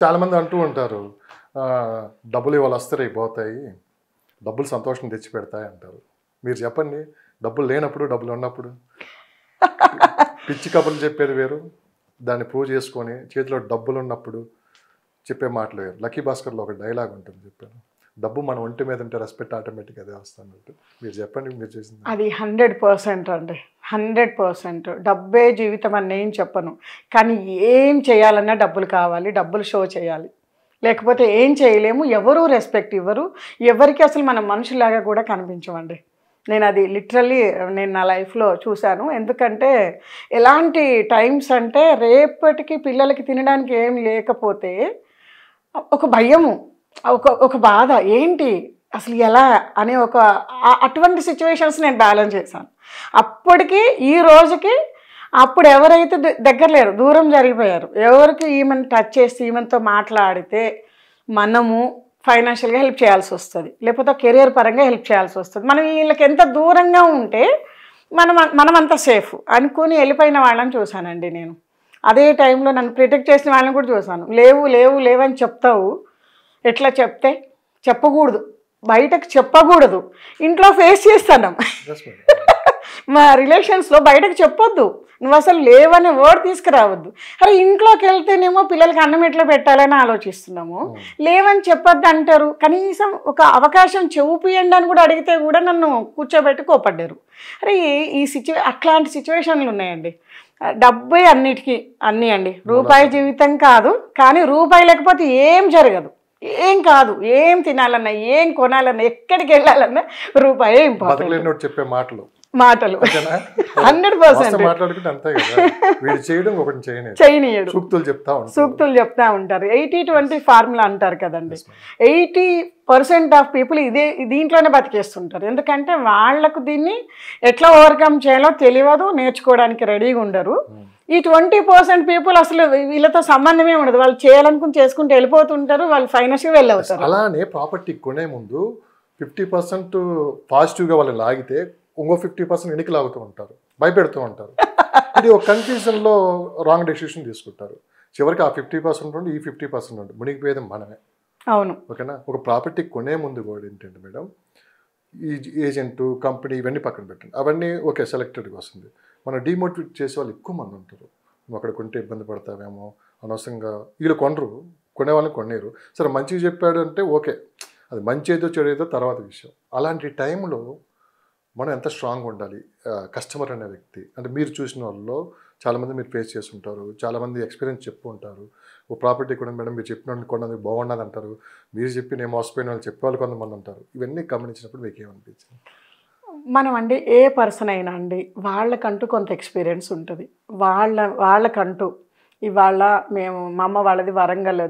చాలామంది అంటూ ఉంటారు, డబ్బులు ఇవాళ వస్తే రేపు పోతాయి, డబ్బులు సంతోషం తెచ్చిపెడతాయి అంటారు. మీరు చెప్పండి, డబ్బులు లేనప్పుడు, డబ్బులు ఉన్నప్పుడు? పిచ్చి కబుర్లు చెప్పేది వేరు, దాన్ని ప్రూవ్ చేసుకొని చేతిలో డబ్బులు ఉన్నప్పుడు చెప్పే మాటలు వేరు. లక్కీ భాస్కర్లో ఒక డైలాగ్ ఉంటుంది, చెప్పాను, డబ్బు మన ఒంటి మీద ఉంటే రెస్పెక్ట్ ఆటోమేటిక్గా అదే వస్తున్నట్టు. మీరు చెప్పండి, మీరు చేసింది. అది 100% అండి, 100%. డబ్బే జీవితం అని నేను చెప్పను, కానీ ఏం చేయాలన్నా డబ్బులు కావాలి, డబ్బులు షో చేయాలి, లేకపోతే ఏం చేయలేము. ఎవరు రెస్పెక్ట్ ఇవ్వరు, ఎవరికి అసలు మనం మనుషులాగా కూడా కనిపించమండి. నేను అది లిటరల్లీ నేను నా లైఫ్లో చూశాను. ఎందుకంటే ఎలాంటి టైమ్స్ అంటే, రేపటికి పిల్లలకి తినడానికి ఏం లేకపోతే ఒక భయము, ఒక బాధ, ఏంటి అసలు ఎలా అనే అటువంటి సిచ్యువేషన్స్ నేను బ్యాలెన్స్ చేశాను. అప్పటికి ఈ రోజుకి అప్పుడు ఎవరైతే దగ్గర లేరు, దూరం జరిగిపోయారు, ఎవరికి ఈమెను టచ్ చేసి ఈమెతో మాట్లాడితే మనము ఫైనాన్షియల్గా హెల్ప్ చేయాల్సి వస్తుంది, లేకపోతే కెరియర్ పరంగా హెల్ప్ చేయాల్సి వస్తుంది. మనం వీళ్ళకి ఎంత దూరంగా ఉంటే మనమంత సేఫ్ అనుకుని వెళ్ళిపోయిన వాళ్ళని చూశానండి నేను. అదే టైంలో నన్ను ప్రొటెక్ట్ చేసిన వాళ్ళని కూడా చూశాను. లేవు లేవు లేవని చెప్తావు, ఎట్లా చెప్తే చెప్పకూడదు, బయటకు చెప్పకూడదు, ఇంట్లో ఫేస్ చేస్తాను. మా రిలేషన్స్లో బయటకు చెప్పొద్దు, నువ్వు అసలు లేవనే వర్డ్ తీసుకురావద్దు. అరే ఇంట్లోకి వెళ్తేనేమో పిల్లలకి అన్నం ఎట్లా పెట్టాలని ఆలోచిస్తున్నాము, లేవని చెప్పొద్దు అంటారు. కనీసం ఒక అవకాశం చూపియండి అని కూడా అడిగితే కూడా నన్ను కూర్చోబెట్టి కోపడ్డారు. అరే అట్లాంటి సిచ్యువేషన్లు ఉన్నాయండి. డబ్బే అన్నిటికీ అన్నీ అండి. రూపాయి జీవితం కాదు, కానీ రూపాయి లేకపోతే ఏం జరగదు, ఏం కాదు. ఏం తినాలన్నా, ఏం కొనాలన్నా, ఎక్కడికి వెళ్ళాలన్నా రూపాయే ఇంపార్టెంట్. చెప్పే మాటలు 100% మాట్లాడుకుంటే అంతే కదా, వీడు చేయడం ఒకటి చేయనీయడు, సూక్తులు చెప్తా ఉంటారు. 80-20 ఫార్ములా అంటారు కదండి. 80% ఆఫ్ పీపుల్ దీంట్లోనే బతికేస్తుంటారు. ఎందుకంటే వాళ్లకు దీన్ని ఎట్లా ఓవర్కమ్ చేయాలో తెలియదు, నేర్చుకోవడానికి రెడీగా ఉండరు. ఈ 20% పీపుల్ అసలు వీళ్ళతో సంబంధమే ఉండదు, వాళ్ళు చేయాలనుకుని చేసుకుంటూ వెళ్ళిపోతుంటారు, వాళ్ళు ఫైనాన్షియల్ వెళ్ళవుతారు. అలానే ప్రాపర్టీ కొనే ముందు 50% పాజిటివ్గా వాళ్ళు లాగితే ఇంకో 50% వెనక్కి లాగుతూ ఉంటారు, భయపెడుతూ ఉంటారు. ఇది ఒక కన్ఫ్యూజన్లో రాంగ్ డెసిషన్ తీసుకుంటారు. చివరికి ఆ 50% ఉండి ఈ 50% ఉండి మునిగిపోయేది మనమే. అవును, ఓకేనా. ఒక ప్రాపర్టీ కొనే ముందు కూడా ఏంటంటే మేడం, ఈ ఏజెంటు కంపెనీ ఇవన్నీ పక్కన పెట్టండి, అవన్నీ ఓకే సెలెక్టెడ్గా వస్తుంది. మనం డిమోటివేట్ చేసే వాళ్ళు ఎక్కువ మంది ఉంటారు. నువ్వు అక్కడ కొంటే ఇబ్బంది పడతావేమో, అనవసరంగా వీళ్ళు కొనరు, కొనే వాళ్ళని కొనేరు. సరే మంచిగా చెప్పాడు అంటే ఓకే, అది మంచి ఏదో చెడు ఏదో తర్వాత విషయం. అలాంటి టైంలో మనం ఎంత స్ట్రాంగ్గా ఉండాలి? కస్టమర్ అనే వ్యక్తి అంటే మీరు చూసిన వాళ్ళలో చాలామంది మీరు ఫేస్ చేసి ఉంటారు, చాలామంది ఎక్స్పీరియన్స్ చెప్పు ఉంటారు. ఓ ప్రాపర్టీ కూడా మేడం మీరు చెప్పిన కొన్నది బాగున్నది అంటారు, మీరు చెప్పి నేను మోసపోయిన వాళ్ళు చెప్పేవాళ్ళు కొంతమంది ఉంటారు. ఇవన్నీ గమనించినప్పుడు మీకు ఏమనిపించింది? మనం అండి ఏ పర్సన్ అయినా అండి వాళ్ళకంటూ కొంత ఎక్స్పీరియన్స్ ఉంటుంది. వాళ్ళకంటూ ఇవాళ మా అమ్మ వాళ్ళది వరంగల్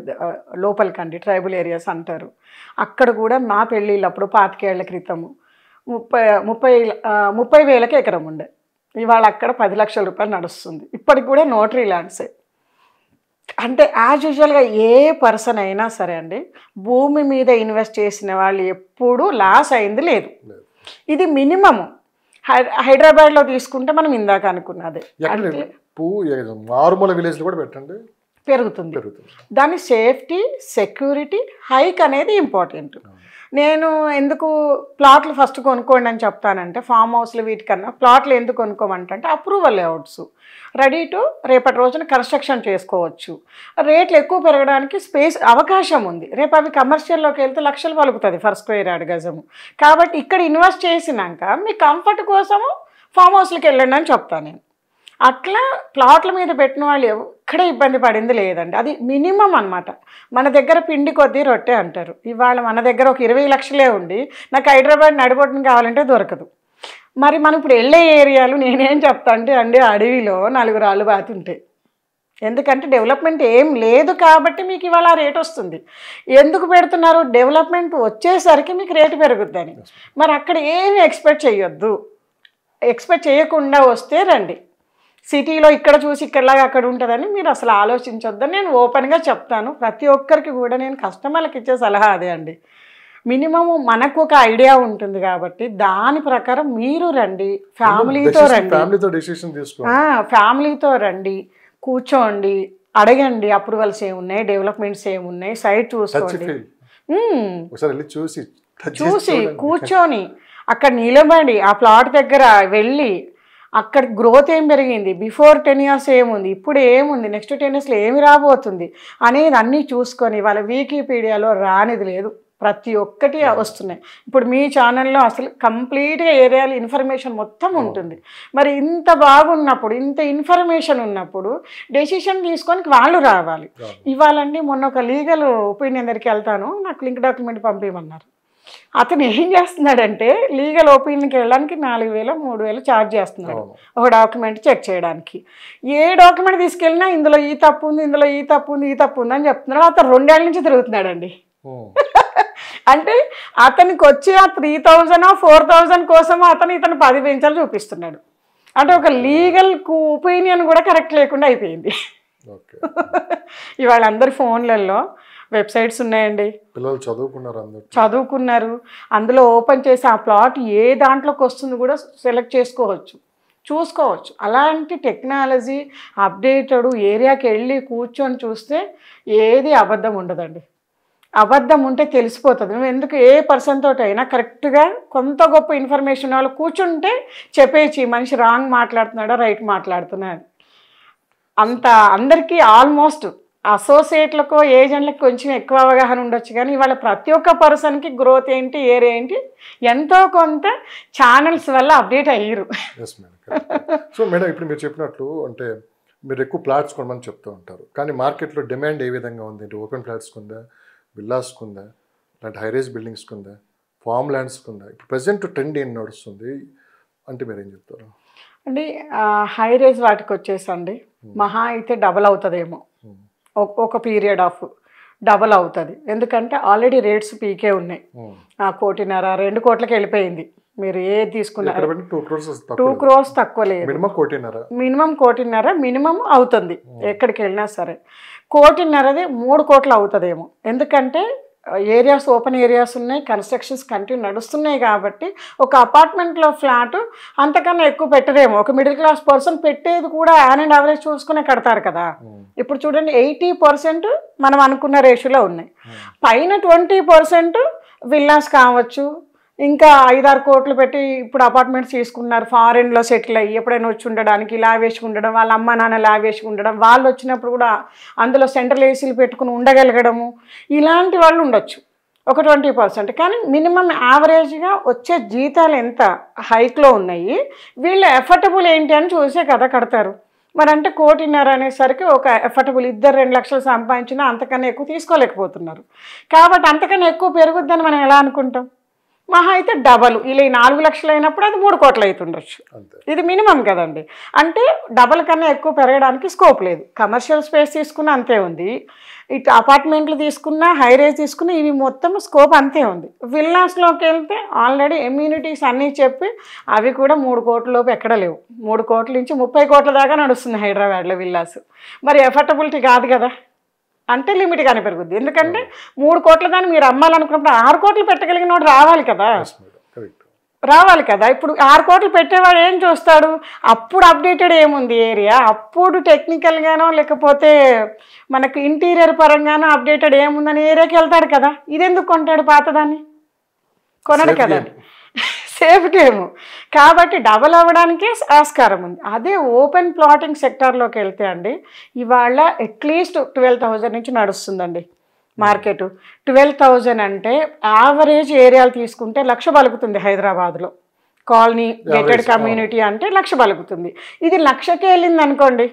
లోపలికండి, ట్రైబల్ ఏరియాస్ అంటారు. అక్కడ కూడా మా పెళ్ళిళ్ళప్పుడు 25 ఏళ్ల క్రితము 30,000కి ఎకరం ఉండే, ఇవాళ అక్కడ 10 లక్షల రూపాయలు నడుస్తుంది. ఇప్పటికి కూడా నోటరీ ల్యాండ్సే. అంటే యాజ్ యూజువల్గా ఏ పర్సన్ అయినా సరే అండి, భూమి మీద ఇన్వెస్ట్ చేసిన వాళ్ళు ఎప్పుడూ లాస్ అయింది లేదు. ఇది మినిమము. హైదరాబాద్లో తీసుకుంటే మనం ఇందాక అనుకున్నదే మారుమూల విలేజ్లో కూడా పెట్టండి, పెరుగుతుంది. దాని సేఫ్టీ, సెక్యూరిటీ, హైక్ అనేది ఇంపార్టెంట్. నేను ఎందుకు ప్లాట్లు ఫస్ట్ కొనుక్కోండి అని చెప్తానంటే, ఫామ్ హౌస్లు వీటికన్నా ప్లాట్లు ఎందుకు కొనుక్కోమంటే అప్రూవల్ లేఅవుట్స్ రెడీ టు రేపటి రోజున కన్స్ట్రక్షన్ చేసుకోవచ్చు. రేట్లు ఎక్కువ పెరగడానికి అవకాశం ఉంది. రేపు అవి కమర్షియల్లోకి వెళ్తే లక్షలు పలుకుతుంది ఫర్ స్క్వేర్ యార్డ్ గజము. కాబట్టి ఇక్కడ ఇన్వెస్ట్ చేసినాక మీ కంఫర్ట్ కోసము ఫామ్ హౌస్లకి వెళ్ళండి అని చెప్తాను నేను. అట్లా ప్లాట్ల మీద పెట్టిన వాళ్ళు ఎక్కడే ఇబ్బంది పడింది లేదండి. అది మినిమం అనమాట. మన దగ్గర పిండి కొద్దీ రొట్టె అంటారు. ఇవాళ మన దగ్గర ఒక 20 లక్షలే ఉండి నాకు హైదరాబాద్ నడిబొట్టును కావాలంటే దొరకదు. మరి మనం ఇప్పుడు వెళ్ళే ఏరియాలు నేనేం చెప్తా అంటే అండి, అడవిలో 4 రాళ్ళు బాతుంటాయి. ఎందుకంటే డెవలప్మెంట్ ఏం లేదు కాబట్టి మీకు ఇవాళ రేట్ వస్తుంది. ఎందుకు పెడుతున్నారు? డెవలప్మెంట్ వచ్చేసరికి మీకు రేటు పెరుగుద్దని. మరి అక్కడ ఏమి ఎక్స్పెక్ట్ చేయొద్దు. ఎక్స్పెక్ట్ చేయకుండా వస్తే రండి. సిటీలో ఇక్కడ చూసి ఇక్కడలాగా అక్కడ ఉంటుందని మీరు అసలు ఆలోచించొద్దని నేను ఓపెన్గా చెప్తాను. ప్రతి ఒక్కరికి కూడా నేను కస్టమర్లకు ఇచ్చే సలహా అదే అండి. మినిమము మనకు ఒక ఐడియా ఉంటుంది కాబట్టి దాని ప్రకారం మీరు రండి, ఫ్యామిలీతో రండి, కూర్చోండి, అడగండి, అప్రూవల్స్ ఏమున్నాయి, డెవలప్మెంట్స్ ఏమున్నాయి, సైట్ చూసుకోండి. ఒకసారి వెళ్ళి చూసి చూసి కూర్చొని అక్కడ నిలబడి ఆ ప్లాట్ దగ్గర వెళ్ళి అక్కడ గ్రోత్ ఏం పెరిగింది, బిఫోర్ 10 years ఏముంది, ఇప్పుడు ఏముంది, నెక్స్ట్ 10 yearsలో ఏమి రాబోతుంది అనేది అన్నీ చూసుకొని, వాళ్ళ వికీపీడియాలో రానిది లేదు, ప్రతి ఒక్కటి వస్తున్నాయి. ఇప్పుడు మీ ఛానల్లో అసలు కంప్లీట్గా ఏరియాలో ఇన్ఫర్మేషన్ మొత్తం ఉంటుంది. మరి ఇంత బాగున్నప్పుడు, ఇంత ఇన్ఫర్మేషన్ ఉన్నప్పుడు డెసిషన్ తీసుకొని వాళ్ళు రావాలి. ఇవ్వాలండి మొన్న ఒక లీగల్ ఒపీనియన్ దగ్గరికి వెళ్తాను, నాకు లింక్ డాక్యుమెంట్ పంపించమన్నారు. అతను ఏం చేస్తున్నాడంటే లీగల్ ఒపీనియన్కి వెళ్ళడానికి 4,000 3,000 ఛార్జ్ చేస్తున్నాడు ఒక డాక్యుమెంట్ చెక్ చేయడానికి. ఏ డాక్యుమెంట్ తీసుకెళ్ళినా ఇందులో ఈ తప్పు ఉంది, ఇందులో ఈ తప్పు ఉంది, ఈ తప్పు ఉంది అని చెప్తున్నాడు. అతను 2 ఏళ్ల నుంచి తిరుగుతున్నాడండి. అంటే అతనికి వచ్చి ఆ 3,000 4,000 కోసమో ఇతను 10 పెంచాలు చూపిస్తున్నాడు. అంటే ఒక లీగల్ ఒపీనియన్ కూడా కరెక్ట్ లేకుండా అయిపోయింది. ఇవాళ అందరి ఫోన్లలో వెబ్సైట్స్ ఉన్నాయండి, పిల్లలు చదువుకున్నారు, అందులో ఓపెన్ చేసి ఆ ప్లాట్ ఏ దాంట్లోకి వస్తుంది కూడా సెలెక్ట్ చూసుకోవచ్చు. అలాంటి టెక్నాలజీ అప్డేటెడ్ ఏరియాకి వెళ్ళి కూర్చొని చూస్తే ఏది అబద్ధం ఉండదండి. అబద్ధం ఉంటే తెలిసిపోతుంది. నువ్వు ఎందుకు ఏ పర్సన్ తోటి అయినా కరెక్ట్గా కొంత గొప్ప ఇన్ఫర్మేషన్ వాళ్ళు కూర్చుంటే చెప్పేసి మనిషి రాంగ్ మాట్లాడుతున్నాడా రైట్ మాట్లాడుతున్నాడు అంత. అందరికీ ఆల్మోస్ట్ అసోసియేట్లకు ఏజెంట్లకు కొంచెం ఎక్కువ అవగాహన ఉండొచ్చు, కానీ ఇవాళ ప్రతి ఒక్క పర్సన్కి గ్రోత్ ఏంటి, ఏరియా ఏంటి, ఎంతో కొంత ఛానల్స్ వల్ల అప్డేట్ అయ్యారు. సో మేడం, ఇప్పుడు మీరు చెప్పినట్లు అంటే మీరు ఎక్కువ ప్లాట్స్ కొనమని చెప్తూ ఉంటారు, కానీ మార్కెట్లో డిమాండ్ ఏ విధంగా ఉంది? ఓపెన్ ప్లాట్స్ ఉందా, విల్లాస్కి ఉందా, ఇలాంటి హైరేజ్ బిల్డింగ్స్కి ఉందా, ఫామ్ ల్యాండ్స్కి ఉందా? ఇప్పుడు ప్రజెంట్ ట్రెండ్ ఏం నడుస్తుంది అంటే మీరు ఏం చెప్తారు? అంటే హైరేజ్ వాటికి వచ్చేసండి మహా అయితే డబల్ అవుతుందేమో, ఒక పీరియడ్ ఆఫ్ డబల్ అవుతుంది. ఎందుకంటే ఆల్రెడీ రేట్స్ పీకే ఉన్నాయి. 1.5 2 కోట్లకి వెళ్ళిపోయింది. మీరు ఏది తీసుకున్నారు 2 crores తక్కువ లేదు, మినిమం 1.5 మినిమం అవుతుంది ఎక్కడికి వెళ్ళినా సరే. 1.5 3 కోట్లు అవుతుందేమో. ఎందుకంటే ఏరియాస్ ఓపెన్ ఏరియాస్ ఉన్నాయి, కన్స్ట్రక్షన్స్ కంటిన్యూ నడుస్తున్నాయి కాబట్టి ఒక అపార్ట్మెంట్లో ఫ్లాట్ అంతకన్నా ఎక్కువ పెట్టరేమో. ఒక మిడిల్ క్లాస్ పర్సన్ పెట్టేది కూడా యాన్ అండ్ యావరేజ్ చూసుకునే కడతారు కదా. ఇప్పుడు చూడండి 80% మనం అనుకున్న రేషియోలో ఉన్నాయి. పైన 20% విల్లాస్ కావచ్చు, ఇంకా 5-6 కోట్లు పెట్టి ఇప్పుడు అపార్ట్మెంట్స్ తీసుకున్నారు, ఫారెన్లో సెటిల్ అయ్యి ఎప్పుడైనా వచ్చి ఉండడానికి, లావేసి ఉండడం, వాళ్ళ అమ్మ నాన్న లావేసి ఉండడం, వాళ్ళు వచ్చినప్పుడు కూడా అందులో సెంట్రల్ ఏసీలు పెట్టుకుని ఉండగలగడము, ఇలాంటి వాళ్ళు ఉండొచ్చు ఒక 20%. కానీ మినిమం యావరేజ్గా వచ్చే జీతాలు ఎంత హైక్లో ఉన్నాయి, వీళ్ళు ఎఫర్టబుల్ ఏంటి అని చూసే కదా కడతారు. మరి అంటే 1.5 అనేసరికి ఒక ఎఫర్టబుల్ 2 లక్షలు సంపాదించినా అంతకన్నా ఎక్కువ తీసుకోలేకపోతున్నారు. కాబట్టి అంతకన్నా ఎక్కువ పెరుగుద్దని మనం ఎలా అనుకుంటాం? మహా అయితే డబల్, ఇలా 4 లక్షలు అయినప్పుడు అది 3 కోట్లు అవుతుండొచ్చు. ఇది మినిమం కదండి. అంటే డబల్ కన్నా ఎక్కువ పెరగడానికి స్కోప్ లేదు. కమర్షియల్ స్పేస్ తీసుకున్న అంతే ఉంది, ఇటు అపార్ట్మెంట్లు తీసుకున్నా, హైరేజ్ తీసుకున్నా, ఇవి మొత్తం స్కోప్ అంతే ఉంది. విల్లాస్లోకి వెళ్తే ఆల్రెడీ ఎమ్యూనిటీస్ అన్నీ చెప్పి అవి కూడా 3 కోట్ల లోపు ఎక్కడ లేవు. 3 కోట్ల నుంచి 30 కోట్ల దాకా నడుస్తుంది హైదరాబాద్లో విల్లాస్. మరి ఎఫర్టబిలిటీ కాదు కదా, అంటే లిమిట్గానే పెరుగుద్ది. ఎందుకంటే 3 కోట్ల దాన్ని మీరు అమ్మాలనుకున్నప్పుడు 6 కోట్లు పెట్టగలిగిన వాడు రావాలి కదా. ఇప్పుడు 6 కోట్లు పెట్టేవాడు ఏం చూస్తాడు? అప్పుడు అప్డేటెడ్ ఏముంది ఏరియా, అప్పుడు టెక్నికల్గానో లేకపోతే మనకు ఇంటీరియర్ పరంగానో అప్డేటెడ్ ఏముందని ఏరియాకి వెళ్తాడు కదా. ఇదెందుకు కొంటాడు పాతదాన్ని? కొనడు కదా, సేఫ్ గేమ్. కాబట్టి డబల్ అవ్వడానికే ఆస్కారం ఉంది. అదే ఓపెన్ ప్లాటింగ్ సెక్టార్లోకి వెళ్తే అండి ఇవాళ అట్లీస్ట్ 12,000 నుంచి నడుస్తుందండి మార్కెట్. 12,000 అంటే యావరేజ్ ఏరియాలు తీసుకుంటే 1,00,000 పలుకుతుంది హైదరాబాద్లో. కాలనీ గేటెడ్ కమ్యూనిటీ అంటే 1,00,000 పలుకుతుంది. ఇది 1,00,000కే వెళ్ళింది అనుకోండి,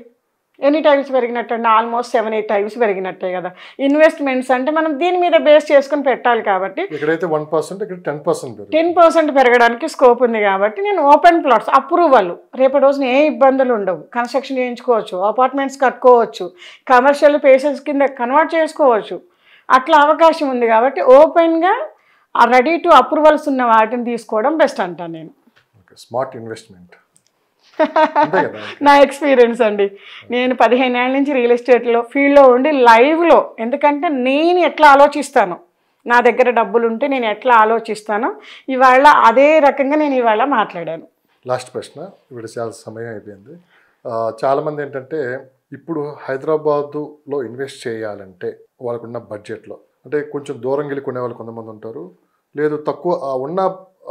ఎన్ని టైమ్స్ పెరిగినట్టు అండి? ఆల్మోస్ట్ 7-8 టైమ్స్ పెరిగినట్టే కదా. ఇన్వెస్ట్మెంట్స్ అంటే మనం దీని మీద బేస్ చేసుకుని పెట్టాలి కాబట్టి 10% పెరగడానికి స్కోప్ ఉంది. కాబట్టి నేను ఓపెన్ ప్లాట్స్ అప్రూవల్ రేపటి రోజున ఏ ఇబ్బందులు ఉండవు, కన్స్ట్రక్షన్ చేయించుకోవచ్చు, అపార్ట్మెంట్స్ కట్టుకోవచ్చు, కమర్షియల్ ప్లేసెస్ కింద కన్వర్ట్ చేసుకోవచ్చు, అట్లా అవకాశం ఉంది. కాబట్టి ఓపెన్గా రెడీ టు అప్రూవల్స్ ఉన్న వాటిని తీసుకోవడం బెస్ట్ అంటాను నేను. స్మార్ట్ ఇన్వెస్ట్మెంట్ నా ఎక్స్పీరియన్స్ అండి. నేను 15 ఏళ్ళ నుంచి రియల్ ఎస్టేట్లో ఫీల్డ్లో ఉండి లైవ్లో, ఎందుకంటే నేను ఎట్లా ఆలోచిస్తాను, నా దగ్గర డబ్బులు ఉంటే నేను ఎట్లా ఆలోచిస్తానో ఇవాళ అదే రకంగా నేను ఇవాళ మాట్లాడాను. లాస్ట్ ప్రశ్న, ఇప్పుడు చాలా సమయం అయిపోయింది. చాలామంది ఏంటంటే ఇప్పుడు హైదరాబాదులో ఇన్వెస్ట్ చేయాలంటే వాళ్ళకున్న బడ్జెట్లో, అంటే కొంచెం దూరం వెళ్ళి కొనేవాళ్ళు కొంతమంది ఉంటారు, లేదు తక్కువ ఉన్న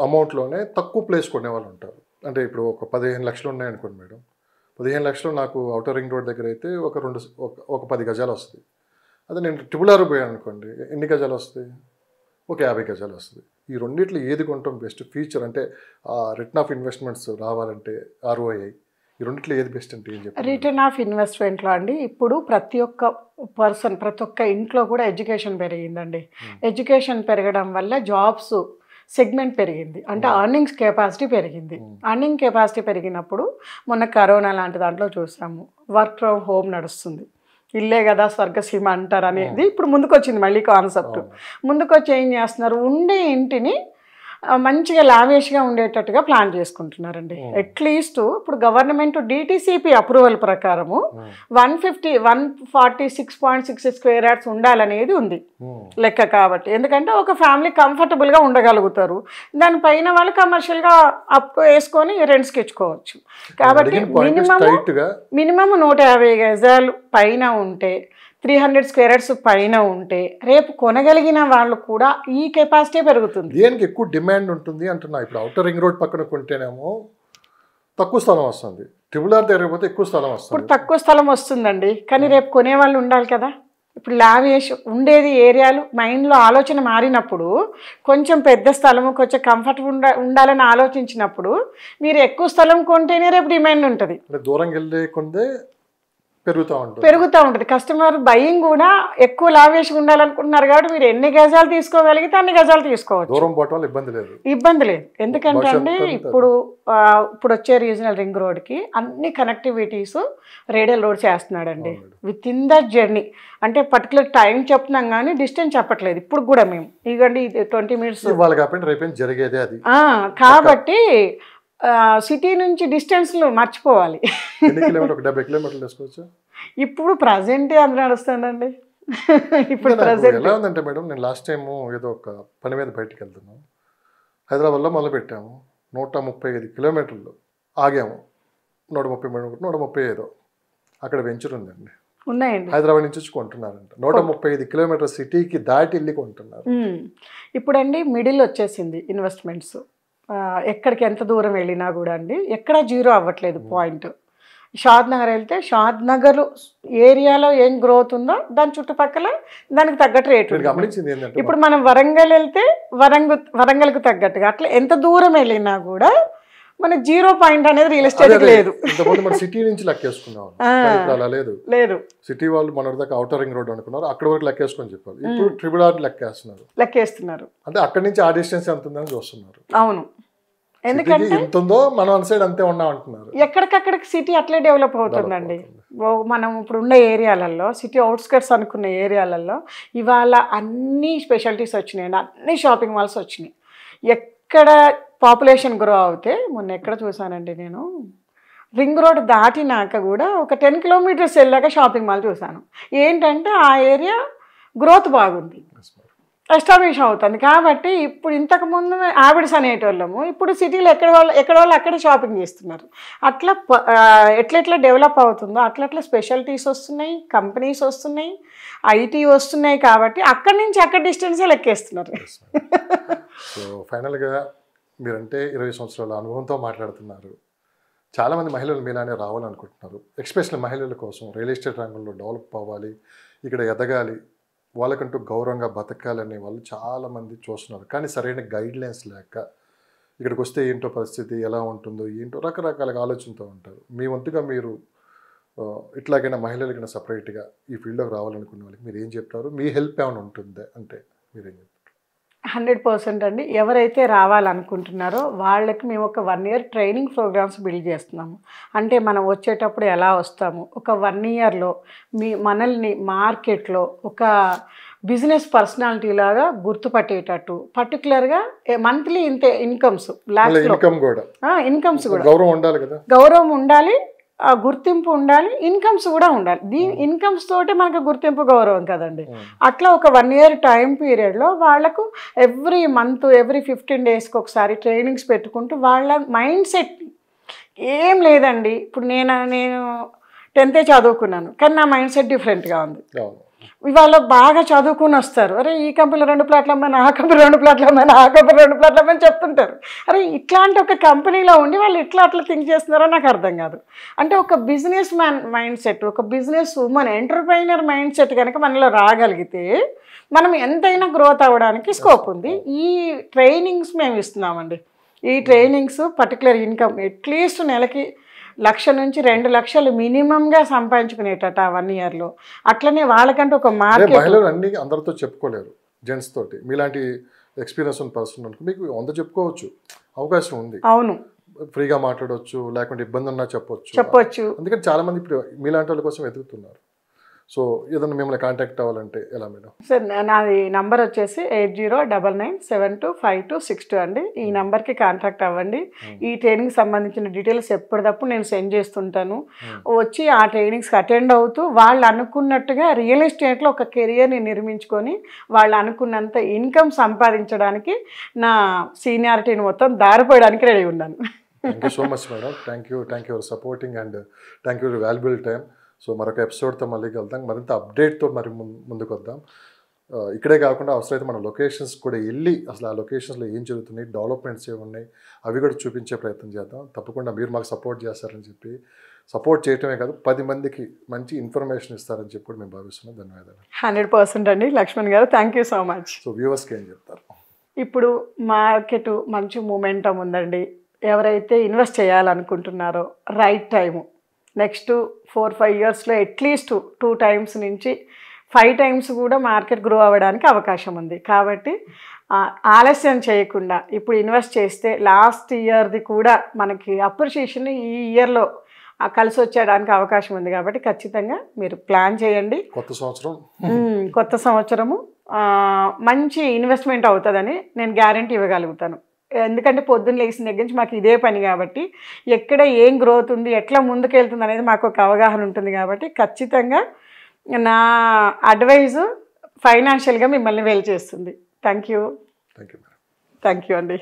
అమౌంట్లోనే తక్కువ ప్లేస్ కొనేవాళ్ళు ఉంటారు. అంటే ఇప్పుడు ఒక 15 లక్షలు ఉన్నాయనుకోండి మేడం, 15 లక్షలు నాకు ఔటర్ రింగ్ రోడ్ దగ్గర అయితే ఒక 10 గజాలు వస్తుంది. అదే నేను ట్రిపుల్ పోయాను అనుకోండి, ఎన్ని గజాలు వస్తుంది? ఒక 50 గజాలు వస్తుంది. ఈ రెండిట్లో ఏది కొంటాం బెస్ట్? ఫీచర్ అంటే రిటర్న్ ఆఫ్ ఇన్వెస్ట్మెంట్స్ రావాలంటే ROI, ఈ రెండిట్లో ఏది బెస్ట్ అంటే ఏం చెప్పారు? రిటర్న్ ఆఫ్ ఇన్వెస్ట్మెంట్లో అండి, ఇప్పుడు ప్రతి ఒక్క పర్సన్, ప్రతి ఒక్క ఇంట్లో కూడా ఎడ్యుకేషన్ పెరిగిందండి. ఎడ్యుకేషన్ పెరగడం వల్ల జాబ్స్ సెగ్మెంట్ పెరిగింది, అంటే అర్నింగ్స్ కెపాసిటీ పెరిగింది. అర్నింగ్ కెపాసిటీ పెరిగినప్పుడు మొన్న కరోనా లాంటి దాంట్లో చూసాము, వర్క్ ఫ్రమ్ హోమ్ నడుస్తుంది. ఇల్లే కదా స్వర్గసీమ అంటారు అనేది ఇప్పుడు ముందుకు వచ్చింది మళ్ళీ కాన్సెప్ట్. ముందుకు వచ్చి ఏం చేస్తున్నారు, ఉండే ఇంటిని మంచిగా లావిష్గా ఉండేటట్టుగా ప్లాన్ చేసుకుంటున్నారండి. అట్లీస్ట్ ఇప్పుడు గవర్నమెంట్ DTCP అప్రూవల్ ప్రకారము 146.6 స్క్వేర్ యార్డ్స్ ఉండాలనేది ఉంది లెక్క. కాబట్టి ఎందుకంటే ఒక ఫ్యామిలీ కంఫర్టబుల్గా ఉండగలుగుతారు, దానిపైన వాళ్ళు కమర్షియల్గా అప్ వేసుకొని రెంట్స్కి ఇచ్చుకోవచ్చు. కాబట్టి మినిమమ్ 150 గజాలు పైన ఉంటే, 300 స్క్వేర్ యార్డ్స్ పైన ఉంటే రేపు కొనగలిగిన వాళ్ళు కూడా ఈ కెపాసిటీ పెరుగుతుంది. దేనికి ఎక్కువ డిమాండ్ ఉంటుంది అంటున్నా. ఇప్పుడు ఔటర్ రింగ్ రోడ్ పక్కన కొంటేనేమో తక్కువ స్థలం వస్తుంది, ట్రిపుల్ ఆర్ దగ్గర పోతే ఎక్కువ స్థలం వస్తుంది. ఇప్పుడు తక్కువ స్థలం వస్తుందండి, కానీ రేపు కొనేవాళ్ళు ఉండాలి కదా. ఇప్పుడు లావిష్ ఉండేది ఏరియాలు మైండ్లో ఆలోచన మారినప్పుడు, కొంచెం పెద్ద స్థలము, కొంచెం కంఫర్ట్ ఉండాలని ఆలోచించినప్పుడు మీరు ఎక్కువ స్థలం కొంటేనే రేపు డిమాండ్ ఉంటుంది. దూరం వెళ్ళే కొందే పెరుగుతూ ఉంటుంది. కస్టమర్ బయింగ్ కూడా ఎక్కువ లావేష్గా ఉండాలనుకుంటున్నారు కాబట్టి మీరు ఎన్ని గజాలు తీసుకోగలిగితే అన్ని గజాలు తీసుకోవచ్చు. దూరం పోవటం వల్ల ఇబ్బంది లేదు. ఎందుకంటే అండి ఇప్పుడు వచ్చే రీజనల్ రింగ్ రోడ్కి అన్ని కనెక్టివిటీస్ రేడియల్ రోడ్ చేస్తున్నాడండి. విత్ ఇన్ ద జర్నీ, అంటే పర్టికులర్ టైం చెప్తున్నాం కానీ డిస్టెన్స్ చెప్పట్లేదు. ఇప్పుడు కూడా మేము ఇదిగోండి 20 మినిట్స్ జరిగేది అది. కాబట్టి సిటీ నుంచి డిస్టెన్స్లు మర్చిపోవాలి. ఇప్పుడు ప్రజెంట్ అది నడుస్తుందండి. ఇప్పుడు ఎలా ఉందంటే మేడం, నేను లాస్ట్ టైం ఏదో ఒక పని మీద బయటకు వెళ్తున్నాం, హైదరాబాద్లో మొదలు పెట్టాము, 135 కిలోమీటర్లు ఆగాము, 135 అక్కడ వెంచర్ ఉందండి, ఉన్నాయండి. హైదరాబాద్ నుంచి వచ్చి కొంటున్నారంట. 135 కిలోమీటర్ సిటీకి దాటి వెళ్ళి కొంటున్నారు. ఇప్పుడండి మిడిల్ వచ్చేసింది ఇన్వెస్ట్మెంట్స్. ఎక్కడికి ఎంత దూరం వెళ్ళినా కూడా అండి ఎక్కడ జీరో అవ్వట్లేదు పాయింట్. షాద్ నగర్ వెళ్తే షాద్ నగర్ ఏరియాలో ఏం గ్రోత్ ఉందో దాని చుట్టుపక్కల దానికి తగ్గట్టు రేటు. ఇప్పుడు మనం వరంగల్ వెళ్తే వరంగల్కు తగ్గట్టుగా అట్లా ఎంత దూరం వెళ్ళినా కూడా మన జీరో పాయింట్ అనేది రియల్ ఎస్టేట్ లేదు. సిటీ నుంచి లెక్కేసుకున్నాం, లేదు. సిటీ వాళ్ళు మన దాకా ఔటర్ రింగ్ రోడ్ అనుకున్నారు, అక్కడ వరకు లెక్కేసుకొని చెప్పారు. ఇప్పుడు ట్రిపుల్ ఆర్ లెక్కేస్తున్నారు. అంటే అక్కడి నుంచి ఆ డిస్టెన్స్ ఎంత ఉందని చూస్తున్నారు. అవును, ఎందుకంటే ఎంత ఉందో మనం అన్ సైడ్ అంతే ఉన్నాం అంటున్నారు. ఎక్కడికక్కడికి సిటీ అట్లే డెవలప్ అవుతుందండి. మనం ఇప్పుడు ఉన్న ఏరియాలలో, సిటీ అవుట్స్కట్స్ అనుకున్న ఏరియాలలో ఇవాళ అన్ని స్పెషాలిటీస్ వచ్చినాయండి, అన్ని షాపింగ్ మాల్స్ వచ్చినాయి. ఎక్కడ పాపులేషన్ గ్రో అవుతే, మొన్న ఎక్కడ చూసానండి నేను, రింగ్ రోడ్ దాటినాక కూడా ఒక 10 కిలోమీటర్స్ వెళ్ళాక షాపింగ్ మాల్ చూశాను. ఏంటంటే ఆ ఏరియా గ్రోత్ బాగుంది, ఎస్టాబ్లిష్ అవుతుంది. కాబట్టి ఇప్పుడు ఇంతకుముందు హ్యాబిట్స్ అనేటోళ్ళము ఇప్పుడు సిటీలో ఎక్కడ వాళ్ళు అక్కడే షాపింగ్ చేస్తున్నారు. అట్లా ఎట్లెట్లా డెవలప్ అవుతుందో అట్లట్లా స్పెషాలిటీస్ వస్తున్నాయి, కంపెనీస్ వస్తున్నాయి, IT వస్తున్నాయి. కాబట్టి అక్కడి నుంచి అక్కడ డిస్టెన్సే లెక్కేస్తున్నారు. సో ఫైనల్గా మీరంటే 20 సంవత్సరాల అనుభవంతో మాట్లాడుతున్నారు. చాలామంది మహిళలు మీలానే రావాలనుకుంటున్నారు. ఎస్పెషల్లీ మహిళల కోసం రియల్ ఎస్టేట్ రంగంలో డెవలప్ అవ్వాలి, ఇక్కడ ఎదగాలి, వాళ్ళకంటూ గౌరవంగా బతకాలనే వాళ్ళు చాలామంది చూస్తున్నారు. కానీ సరైన గైడ్లైన్స్ లేక ఇక్కడికి వస్తే ఏంటో పరిస్థితి ఎలా ఉంటుందో ఏంటో రకరకాలుగా ఆలోచనతో ఉంటారు. మీ వంతుగా మీరు ఇట్లాగైనా మహిళలకైనా సపరేట్గా ఈ ఫీల్డ్లోకి రావాలనుకునే వాళ్ళకి మీరు ఏం చెప్తారు? మీ హెల్ప్ ఏమైనా ఉంటుందే అంటే మీరేం చెప్తారు? 100% అండి. ఎవరైతే రావాలనుకుంటున్నారో వాళ్ళకి మేము ఒక 1 year ట్రైనింగ్ ప్రోగ్రామ్స్ బిల్డ్ చేస్తున్నాము. అంటే మనం వచ్చేటప్పుడు ఎలా వస్తాము, ఒక 1 yearలో మనల్ని మార్కెట్లో ఒక బిజినెస్ పర్సనాలిటీ లాగా గుర్తుపట్టేటట్టు, పర్టికులర్గా మంత్లీ ఇంతే ఇన్కమ్స్ కూడా గౌరవం ఉండాలి, గుర్తింపు ఉండాలి, ఇన్కమ్స్ కూడా ఉండాలి. ఇన్కమ్స్ తోటి మనకు గుర్తింపు గౌరవం కదండి. అట్లా ఒక 1 year టైం పీరియడ్లో వాళ్లకు ఎవ్రీ మంత్ ఎవ్రీ 15 daysకి ఒకసారి ట్రైనింగ్స్ పెట్టుకుంటూ వాళ్ళ మైండ్ సెట్ ఏం లేదండి. ఇప్పుడు నేను 10th చదువుకున్నాను, కానీ నా మైండ్ సెట్ డిఫరెంట్గా ఉంది. అవును. ఇవాళ బాగా చదువుకుని వస్తారు, అరే ఈ కంపెనీలో 2 ప్లాట్లు అమ్మాను, ఆ కంపెనీ 2 ప్లాట్లు అమ్మాను, ఆ కంపెనీ 2 ప్లాట్లు అమ్మని చెప్తుంటారు. అరే ఇట్లాంటి ఒక కంపెనీలో ఉండి వాళ్ళు ఇట్లా అట్లా థింక్ చేస్తున్నారో నాకు అర్థం కాదు. అంటే ఒక బిజినెస్ మ్యాన్ మైండ్ సెట్, ఒక business women entrepreneur mind set కనుక మనలో రాగలిగితే మనం ఎంతైనా గ్రోత్ అవ్వడానికి స్కోప్ ఉంది. ఈ ట్రైనింగ్స్ మేము ఇస్తున్నామండి. ఈ ట్రైనింగ్స్ పర్టికులర్ ఇన్కమ్ అట్లీస్ట్ నెలకి 1,00,000 నుంచి 2,00,000 మినిమంగా సంపాదించుకునేటట 1 ఇయర్లో. అట్లనే వాళ్ళకంటే ఒక మార్కెట్. మహిళలు అన్ని అందరితో చెప్పుకోలేరు, జెంట్స్ తోటి. మీలాంటి ఎక్స్పీరియన్స్ ఉన్న పర్సన్ అనుకో మీకు 100 చెప్పుకోవచ్చు, అవకాశం ఉంది. అవును, ఫ్రీగా మాట్లాడవచ్చు, లేకుంటే ఇబ్బంది ఉన్నా చెప్పొచ్చు. అందుకని చాలా మంది ఇప్పుడు మీలాంటి వాళ్ళ కోసం వెతుకుతున్నారు. సో ఏదైనా మిమ్మల్ని కాంటాక్ట్ అవ్వాలంటే ఎలా మేడం? సార్ నాది నంబర్ వచ్చేసి 8099725262 అండి. ఈ నెంబర్కి కాంటాక్ట్ అవ్వండి. ఈ ట్రైనింగ్ సంబంధించిన డీటెయిల్స్ ఎప్పటికప్పుడు నేను సెండ్ చేస్తుంటాను. వచ్చి ఆ ట్రైనింగ్స్కి అటెండ్ అవుతూ వాళ్ళు అనుకున్నట్టుగా రియల్ ఎస్టేట్లో ఒక కెరియర్ని నిర్మించుకొని వాళ్ళు అనుకున్నంత ఇన్కమ్ సంపాదించడానికి నా సీనియారిటీని మొత్తం దారిపోయడానికి రెడీ ఉన్నాను. Thank you so much madam. Thank you for supporting and thank you for valuable time. So మరొక ఎపిసోడ్తో మళ్ళీ వెళ్తాం, మరింత అప్డేట్తో మరి ముందుకు వద్దాం. ఇక్కడే కాకుండా అవసరమైతే మన లొకేషన్స్ కూడా వెళ్ళి అసలు ఆ లొకేషన్స్లో ఏం జరుగుతున్నాయి, డెవలప్మెంట్స్ ఏమున్నాయి అవి కూడా చూపించే ప్రయత్నం చేద్దాం. తప్పకుండా మీరు మాకు సపోర్ట్ చేస్తారని చెప్పి, సపోర్ట్ చేయటమే కాదు 10 మందికి మంచి ఇన్ఫర్మేషన్ ఇస్తారని చెప్పి కూడా మేము భావిస్తున్నాం. ధన్యవాదాలు. 100% అండి లక్ష్మణ్ గారు, thank you so much. So వ్యూవర్స్కి ఏం చెప్తారు? ఇప్పుడు మార్కెట్ మంచి మూమెంటం ఉందండి. ఎవరైతే ఇన్వెస్ట్ చేయాలనుకుంటున్నారో రైట్ టైము, నెక్స్ట్ 4-5 ఇయర్స్లో అట్లీస్ట్ 2 times నుంచి 5 times కూడా మార్కెట్ గ్రో అవ్వడానికి అవకాశం ఉంది. కాబట్టి ఆలస్యం చేయకుండా ఇప్పుడు ఇన్వెస్ట్ చేస్తే లాస్ట్ ఇయర్ది కూడా మనకి అప్రిషియేషన్ ఈ ఇయర్లో కలిసి వచ్చేయడానికి అవకాశం ఉంది. కాబట్టి ఖచ్చితంగా మీరు ప్లాన్ చేయండి. కొత్త సంవత్సరము మంచి ఇన్వెస్ట్మెంట్ అవుతుందని నేను గ్యారంటీ ఇవ్వగలుగుతాను. ఎందుకంటే పొద్దున్న లేచిన దగ్గర నుంచి మాకు ఇదే పని కాబట్టి ఎక్కడ ఏం గ్రోత్ ఉంది, ఎట్లా ముందుకెళ్తుంది అనేది మాకు ఒక అవగాహన ఉంటుంది. కాబట్టి ఖచ్చితంగా నా అడ్వైజ్ ఫైనాన్షియల్గా మిమ్మల్ని వెల్ చేస్తుంది. థ్యాంక్ యూ అండి.